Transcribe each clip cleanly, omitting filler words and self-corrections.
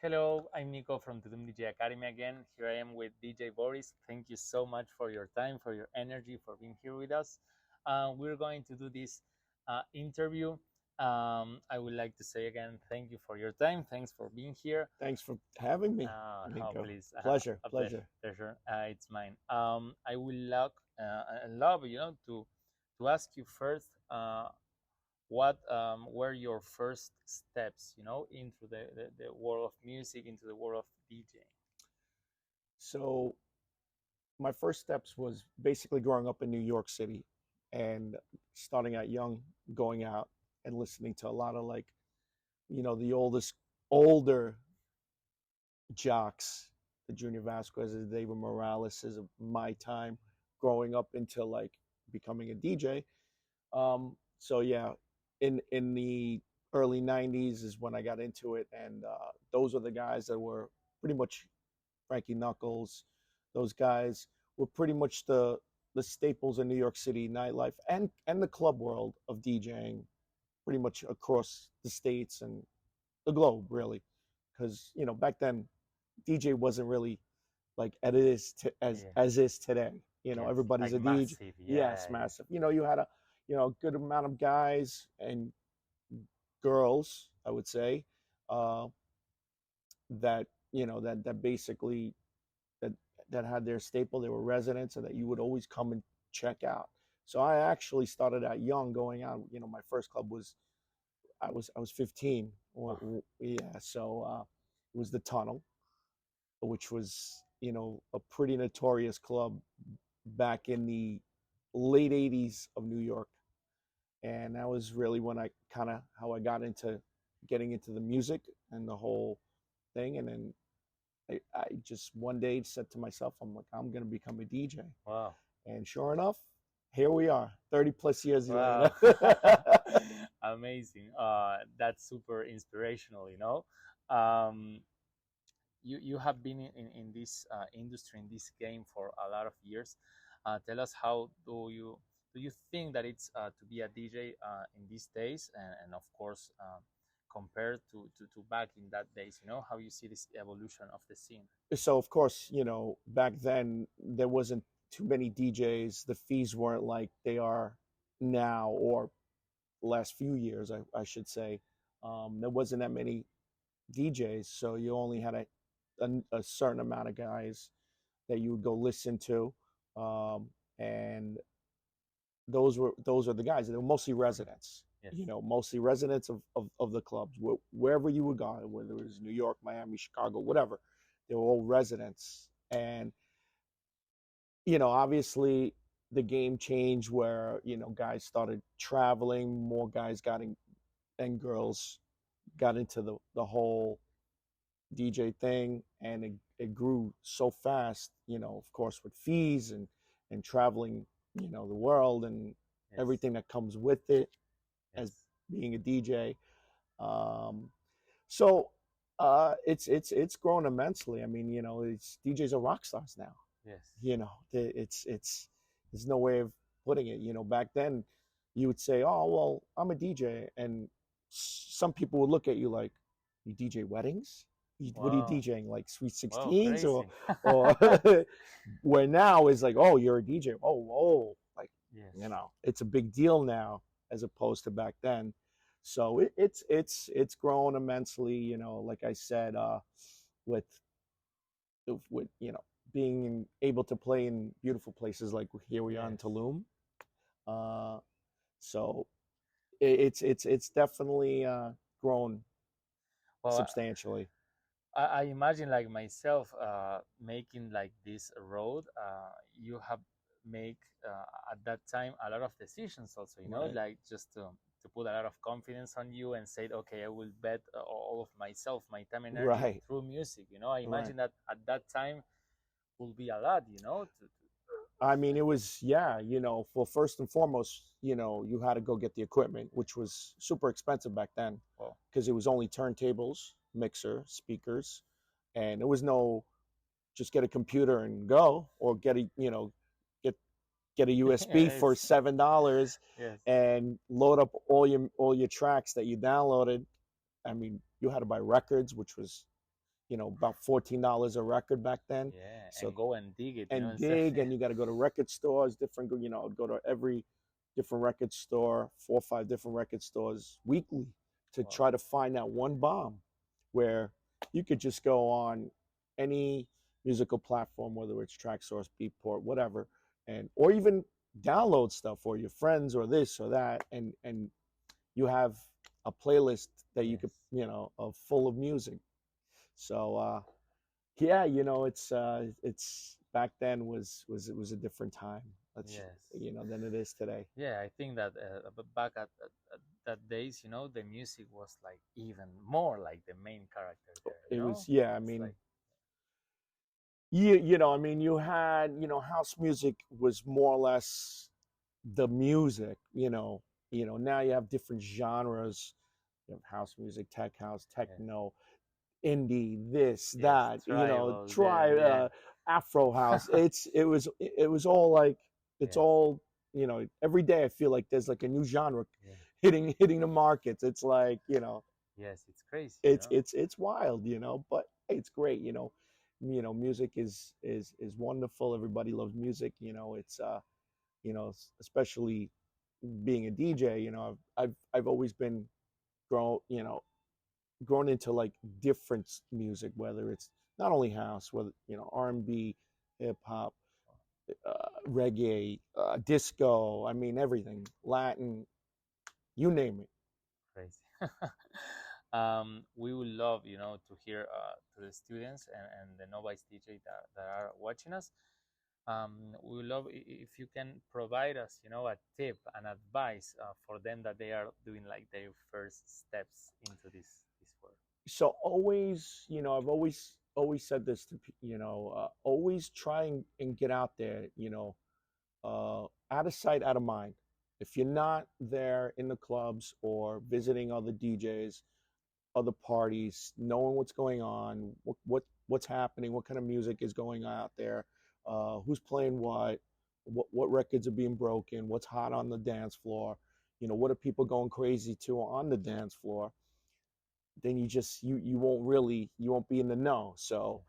Hello, I'm Nico from Tulum DJ Academy again. Here I am with DJ Boris. Thank you so much for your time, for your energy, for being here with us. We're going to do this interview. I would like to say again, thank you for your time. Thanks for being here. Thanks for having me, No, Nico. please, Pleasure, a pleasure. pleasure. Pleasure. It's mine. I would love to ask you first. What were your first steps, into the world of music, into the world of DJing? So my first steps was basically growing up in New York City and starting out young, going out and listening to a lot of the older jocks, the Junior Vasquez's, David Morales of my time, growing up into like becoming a DJ. So yeah, in the early '90s is when I got into it, and those are the guys that were pretty much Frankie Knuckles. Those guys were pretty much the staples in New York City nightlife and the club world of DJing, pretty much across the states and the globe, really. Because back then DJ wasn't really like Yeah. as is today. Yes, Everybody's like a DJ. massive. Yeah, Yes, yeah. massive. You had a good amount of guys and girls, I would say, uh, that basically that that had their staple. They were residents, and that you would always come and check out. So I actually started out young, going out. My first club was I was 15. Oh, Yeah, so it was the Tunnel, which was a pretty notorious club back in the late '80s of New York, and that was really when I kind of how I got into getting into the music and the whole thing. And then I just one day said to myself, I'm like, I'm gonna become a DJ. wow. And sure enough, here we are, 30 plus years later. Wow. Amazing. That's super inspirational. Um, you have been in this industry, in this game for a lot of years. Tell us, how do you think that it's to be a DJ in these days, and of course, compared to back in that days, how you see this evolution of the scene? So of course, back then there wasn't too many DJs. The fees weren't like they are now, or last few years, I should say. There wasn't that many DJs, so you only had a certain amount of guys that you would go listen to, and those are the guys. They were mostly residents, Yes. mostly residents of the clubs, wherever you would go, whether it was New York, Miami, Chicago, whatever. They were all residents, and obviously the game changed where guys started traveling, more guys and girls got into the whole DJ thing, and it grew so fast, of course, with fees and traveling, the world and Yes. everything that comes with it as Yes. being a DJ. Um, so it's grown immensely. I mean, it's DJs are rock stars now. Yes. It's there's no way of putting it. Back then you would say, "Oh, well, I'm a DJ," and some people would look at you like, "You DJ weddings? What are you Wow. DJing? Like Sweet Wow, 16s crazy. or where now is like, oh, you're a DJ. Oh, whoa, like Yes. it's a big deal now as opposed to back then. So it's grown immensely. Like I said, with being able to play in beautiful places like here we are in Yes. Tulum. Uh, so it's definitely grown Well, substantially. I imagine like myself making like this road. You have make at that time a lot of decisions also, Right. like just to put a lot of confidence on you and say, okay, I will bet all of myself, my time, energy Right. through music. I Right. imagine that at that time will be a lot, I mean, it was, yeah, well, first and foremost, you had to go get the equipment, which was super expensive back then well, because it was only turntables, mixer, speakers, and there was no just get a computer and go, or get get a USB for it's $7 yes, and load up all your tracks that you downloaded. I mean, you had to buy records, which was about $14 a record back then. Yeah, So and go and dig it, and instead. dig, and you got to go to record stores, different, I'd go to every different record store, 4 or 5 different record stores weekly to Wow. try to find that one bomb where you could just go on any musical platform, whether it's Tracksource, Beatport, whatever, and or even download stuff for your friends or this or that, and you have a playlist that you could, Yes. full of music. So yeah, it's back then was it was a different time. Let's Yes. than it is today. Yeah, I think that back at that days, the music was like even more like the main character there. It was, yeah. I It's mean, like I mean, you had, house music was more or less the music. Now you have different genres. You have house music, tech house, yes, techno, indie, this, yes, that, tribal there. try Yeah, Afro house. It was all like, it's yes, all, every day I feel like there's like a new genre yeah, hitting the markets. It's like, yes. It's crazy, it's wild, but hey, it's great. Music is wonderful. Everybody loves music. It's especially being a DJ. I've always been grown, grown into like different music, whether it's not only house, whether R&B, hip hop, reggae, disco. I mean everything, Latin, you name it. crazy. We would love, to hear to the students and the novice DJ that are watching us. We would love if you can provide us, a tip and advice for them that they are doing like their first steps into this world. So always, I've always said this to always try and get out there, out of sight, out of mind. If you're not there in the clubs or visiting other DJs, other parties, knowing what's going on, what's happening, what kind of music is going on out there, who's playing what records are being broken, what's hot on the dance floor, what are people going crazy to on the dance floor, then you won't be in the know. So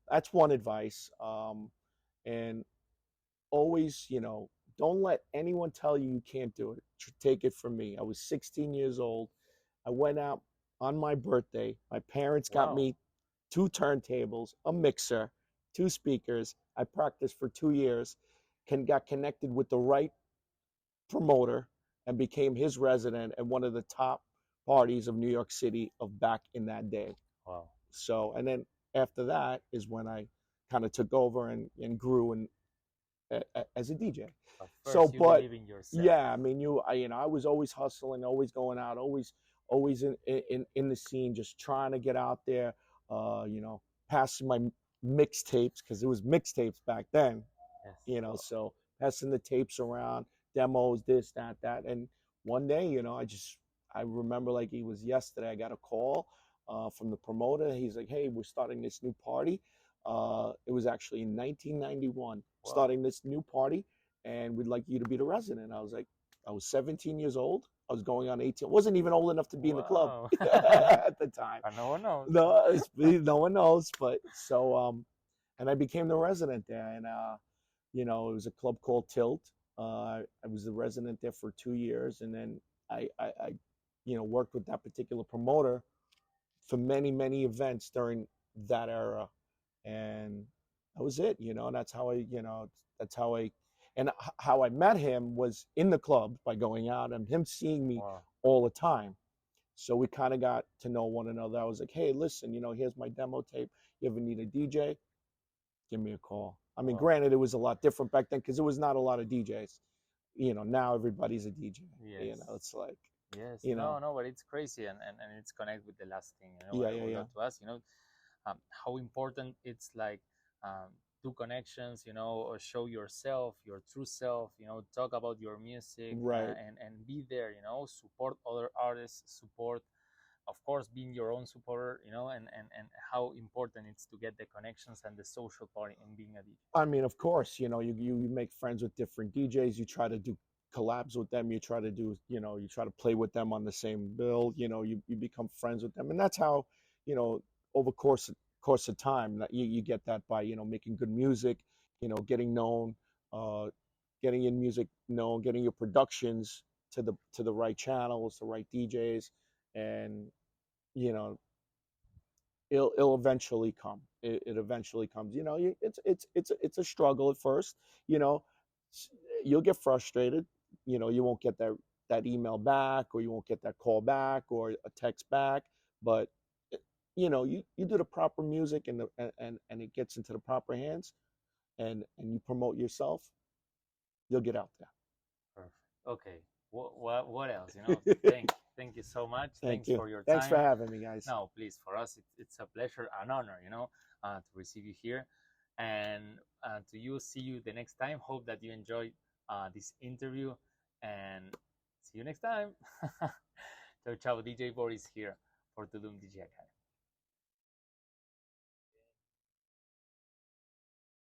that's one advice. And always, don't let anyone tell you you can't do it. Take it from me. I was 16 years old. I went out on my birthday. My parents got Wow. me 2 turntables, a mixer, 2 speakers. I practiced for 2 years, got connected with the right promoter, and became his resident at one of the top parties of New York City of back in that day. Wow. So, and then after that is when I kind of took over and grew as a DJ. But So, first, you but believe in yourself. yeah, I mean, I was always hustling, always going out, always in the scene, just trying to get out there, passing my mixtapes, because it was mixtapes back then, Yes. so passing the tapes around, demos, this, that. And one day, I remember like it was yesterday, I got a call from the promoter. He's like, hey, we're starting this new party. It was actually in 1991, Wow. starting this new party, and we'd like you to be the resident. I was 17 years old. I was going on 18. I wasn't even old enough to be in the club Wow. at the time. And no one knows. No one knows. But so, and I became the resident there. And, it was a club called Tilt. I was the resident there for 2 years. And then I worked with that particular promoter for many, many events during that era. And that was it, and that's how and how I met him was in the club by going out and him seeing me Wow. all the time. So we kind of got to know one another. I was like, hey, listen, here's my demo tape. You ever need a DJ? Give me a call. I mean, Wow. granted, it was a lot different back then because there was not a lot of DJs. Now everybody's a DJ. Yes. It's like, Yes. you know, No, but it's crazy, and it's connect with the last thing. yeah, I yeah, would yeah. love to ask. How important it's like do connections. Or show yourself, your true self. Talk about your music Right. and be there. Support other artists. Support, of course, being your own supporter. And how important it's to get the connections and the social part in being a DJ. I mean, of course, you make friends with different DJs. You try to do collabs with them. You try to do, you try to play with them on the same bill. You become friends with them, and that's how, you know, over course of time. That you get that by making good music, getting known, uh, getting your music known, getting your productions to the right channels, the right DJs, and you know it'll eventually come. It eventually comes. It's a struggle at first. You know, you'll get frustrated. You won't get that email back, or you won't get that call back, or a text back. But you do the proper music, and it gets into the proper hands, and you promote yourself, you'll get out Perfect. Okay. What else? there. Thank you so much. Thank Thanks you. for your Thanks for time. having me, guys. No, please, for us, it's a pleasure, an honor, to receive you here. And to you, see you the next time. Hope that you enjoyed this interview, and see you next time. Ciao, ciao. DJ Boris here for Tulum DJ Academy.